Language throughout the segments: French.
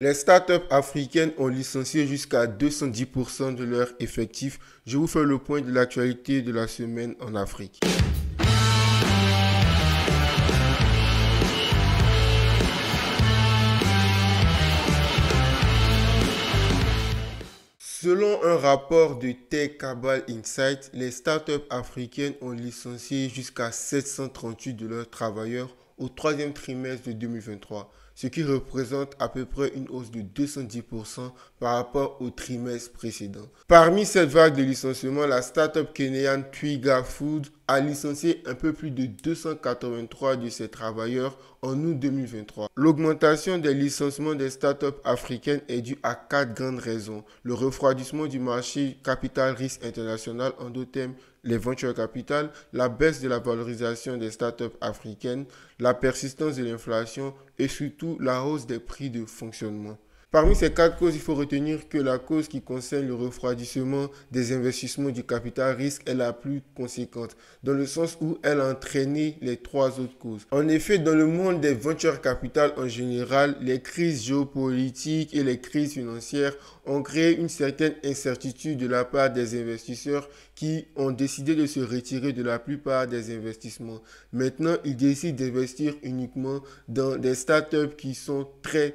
Les startups africaines ont licencié jusqu'à 210% de leurs effectifs. Je vous fais le point de l'actualité de la semaine en Afrique. Selon un rapport de Tech Cabal Insight, les startups africaines ont licencié jusqu'à 738 de leurs travailleurs au troisième trimestre de 2023, ce qui représente à peu près une hausse de 210% par rapport au trimestre précédent. Parmi cette vague de licenciements, la startup kényane Twiga Food a licencié un peu plus de 283 de ses travailleurs en août 2023. L'augmentation des licenciements des startups africaines est due à 4 grandes raisons. Le refroidissement du marché capital risque international, en d'autres termes, les venture capital, la baisse de la valorisation des startups africaines, la persistance de l'inflation et surtout la hausse des prix de fonctionnement. Parmi ces 4 causes, il faut retenir que la cause qui concerne le refroidissement des investissements du capital risque est la plus conséquente, dans le sens où elle a entraîné les 3 autres causes. En effet, dans le monde des venture capital en général, les crises géopolitiques et les crises financières ont créé une certaine incertitude de la part des investisseurs qui ont décidé de se retirer de la plupart des investissements. Maintenant, ils décident d'investir uniquement dans des startups qui sont très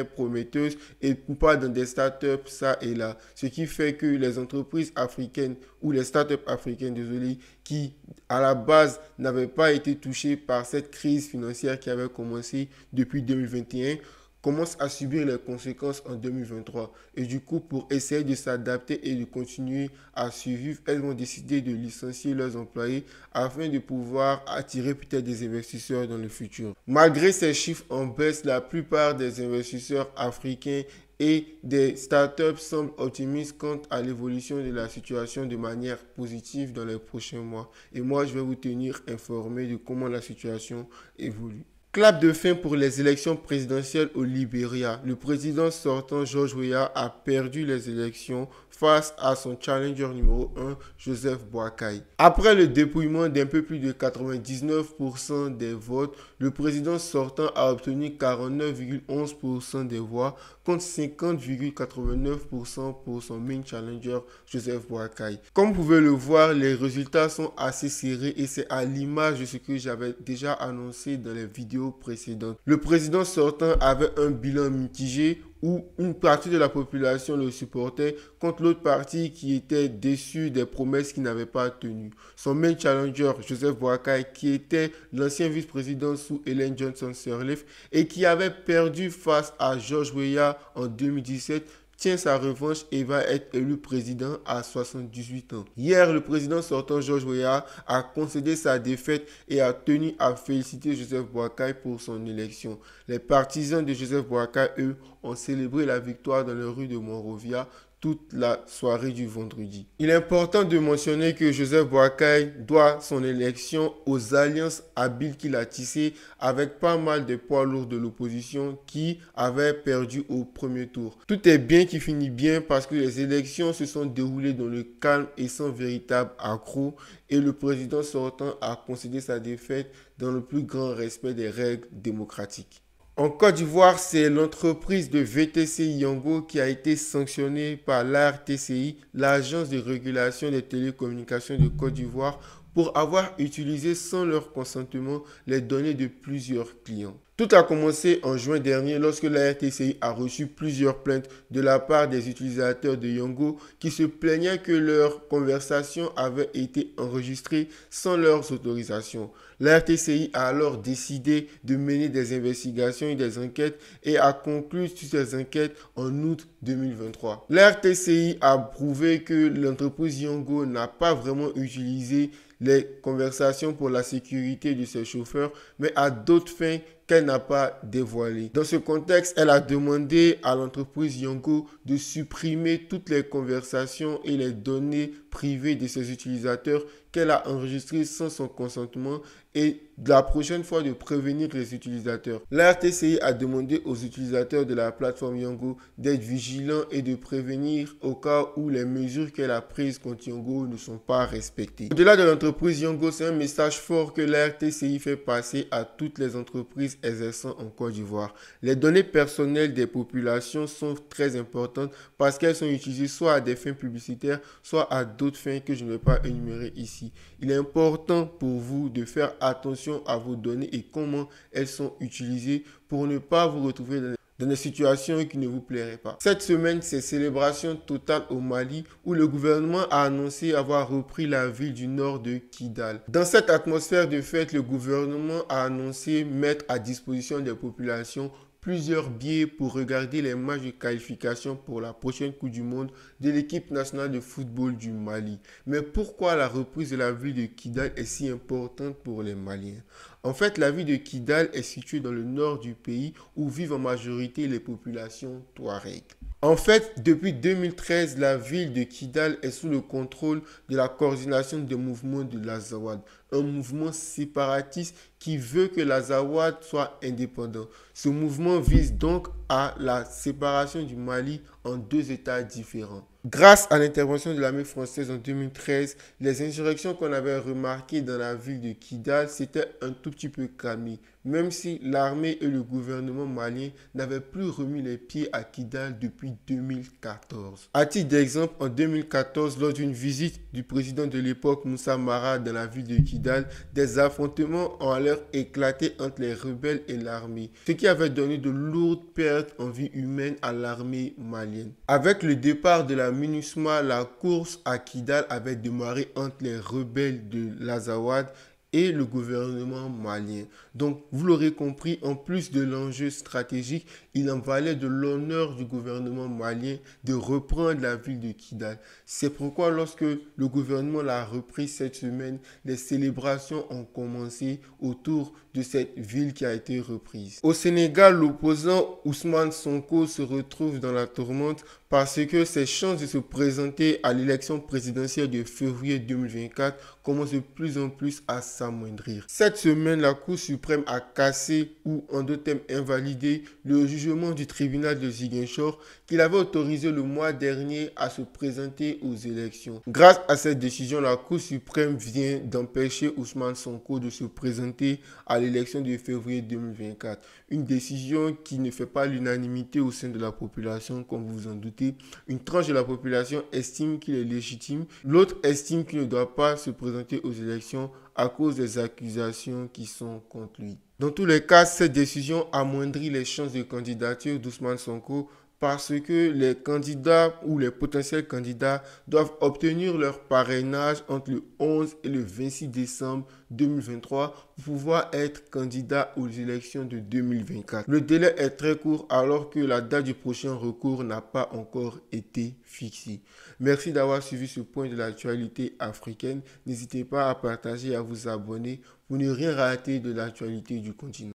prometteuses et pas dans des startups ça et là. Ce qui fait que les entreprises africaines ou les startups africaines, désolé, qui à la base n'avaient pas été touchées par cette crise financière qui avait commencé depuis 2021, commencent à subir les conséquences en 2023. Et du coup, pour essayer de s'adapter et de continuer à survivre, elles vont décider de licencier leurs employés afin de pouvoir attirer peut-être des investisseurs dans le futur. Malgré ces chiffres en baisse, la plupart des investisseurs africains et des startups semblent optimistes quant à l'évolution de la situation de manière positive dans les prochains mois. Et moi, je vais vous tenir informé de comment la situation évolue. Clap de fin pour les élections présidentielles au Libéria. Le président sortant George Weah a perdu les élections face à son challenger numéro 1, Joseph Boakai. Après le dépouillement d'un peu plus de 99% des votes, le président sortant a obtenu 49,11% des voix contre 50,89% pour son main challenger, Joseph Boakai. Comme vous pouvez le voir, les résultats sont assez serrés et c'est à l'image de ce que j'avais déjà annoncé dans les vidéos précédentes. Le président sortant avait un bilan mitigé où une partie de la population le supportait contre l'autre partie qui était déçue des promesses qu'il n'avait pas tenues. Son main challenger, Joseph Boakai, qui était l'ancien vice-président sous Ellen Johnson Sirleaf et qui avait perdu face à George Weah en 2017, tient sa revanche et va être élu président à 78 ans. Hier, le président sortant George Weah a concédé sa défaite et a tenu à féliciter Joseph Boakai pour son élection. Les partisans de Joseph Boakai, eux, ont célébré la victoire dans les rues de Monrovia toute la soirée du vendredi. Il est important de mentionner que Joseph Boakai doit son élection aux alliances habiles qu'il a tissées avec pas mal de poids lourds de l'opposition qui avaient perdu au premier tour. Tout est bien qui finit bien parce que les élections se sont déroulées dans le calme et sans véritable accroc et le président sortant a concédé sa défaite dans le plus grand respect des règles démocratiques. En Côte d'Ivoire, c'est l'entreprise de VTC Yango qui a été sanctionnée par l'ARTCI, l'Agence de régulation des télécommunications de Côte d'Ivoire, pour avoir utilisé sans leur consentement les données de plusieurs clients. Tout a commencé en juin dernier lorsque la RTCI a reçu plusieurs plaintes de la part des utilisateurs de Yango qui se plaignaient que leurs conversations avaient été enregistrées sans leurs autorisations. La RTCI a alors décidé de mener des investigations et des enquêtes et a conclu sur ces enquêtes en août 2023. La RTCI a prouvé que l'entreprise Yango n'a pas vraiment utilisé les conversations pour la sécurité de ses chauffeurs, mais à d'autres fins qu'elle n'a pas dévoilées. Dans ce contexte, elle a demandé à l'entreprise Yango de supprimer toutes les conversations et les données privées de ses utilisateurs qu'elle a enregistrées sans son consentement et la prochaine fois de prévenir les utilisateurs. La RTCI a demandé aux utilisateurs de la plateforme Yango d'être vigilants et de prévenir au cas où les mesures qu'elle a prises contre Yango ne sont pas respectées. Au-delà de l'entreprise Yango, c'est un message fort que la RTCI fait passer à toutes les entreprises entreprises exerçant en Côte d'Ivoire. Les données personnelles des populations sont très importantes parce qu'elles sont utilisées soit à des fins publicitaires, soit à d'autres fins que je ne vais pas énumérer ici. Il est important pour vous de faire attention à vos données et comment elles sont utilisées pour ne pas vous retrouver dans des situations qui ne vous plairaient pas. Cette semaine, c'est célébration totale au Mali où le gouvernement a annoncé avoir repris la ville du nord de Kidal. Dans cette atmosphère de fête, le gouvernement a annoncé mettre à disposition des populations plusieurs billets pour regarder les matchs de qualification pour la prochaine Coupe du Monde de l'équipe nationale de football du Mali. Mais pourquoi la reprise de la ville de Kidal est si importante pour les Maliens? En fait, la ville de Kidal est située dans le nord du pays où vivent en majorité les populations touareg. En fait, depuis 2013, la ville de Kidal est sous le contrôle de la coordination des mouvements de l'Azawad, un mouvement séparatiste qui veut que l'Azawad soit indépendant. Ce mouvement vise donc à la séparation du Mali en deux États différents. Grâce à l'intervention de l'armée française en 2013, les insurrections qu'on avait remarquées dans la ville de Kidal s'étaient un tout petit peu calmées, même si l'armée et le gouvernement malien n'avaient plus remis les pieds à Kidal depuis 2014. À titre d'exemple, en 2014, lors d'une visite du président de l'époque Moussa Mara dans la ville de Kidal, des affrontements ont alors éclaté entre les rebelles et l'armée, ce qui avait donné de lourdes pertes en vie humaine à l'armée malienne. Avec le départ de la MINUSMA, la course à Kidal avait démarré entre les rebelles de l'Azawad et le gouvernement malien. Donc, vous l'aurez compris, en plus de l'enjeu stratégique, il en valait de l'honneur du gouvernement malien de reprendre la ville de Kidal. C'est pourquoi lorsque le gouvernement l'a repris cette semaine, les célébrations ont commencé autour de cette ville qui a été reprise. Au Sénégal, l'opposant Ousmane Sonko se retrouve dans la tourmente parce que ses chances de se présenter à l'élection présidentielle de février 2024 commencent de plus en plus à s'amoindrir. Cette semaine, la Cour suprême a cassé ou en d'autres termes invalidé le jugement du tribunal de Ziguinchor qu'il avait autorisé le mois dernier à se présenter aux élections. Grâce à cette décision, la Cour suprême vient d'empêcher Ousmane Sonko de se présenter à l'élection de février 2024. Une décision qui ne fait pas l'unanimité au sein de la population, comme vous vous en doutez. Une tranche de la population estime qu'il est légitime, l'autre estime qu'il ne doit pas se présenter aux élections à cause des accusations qui sont contre lui. Dans tous les cas, cette décision amoindrit les chances de candidature d'Ousmane Sonko parce que les candidats ou les potentiels candidats doivent obtenir leur parrainage entre le 11 et le 26 décembre 2023 pour pouvoir être candidat aux élections de 2024. Le délai est très court alors que la date du prochain recours n'a pas encore été fixée. Merci d'avoir suivi ce point de l'actualité africaine. N'hésitez pas à partager et à vous abonner pour ne rien rater de l'actualité du continent.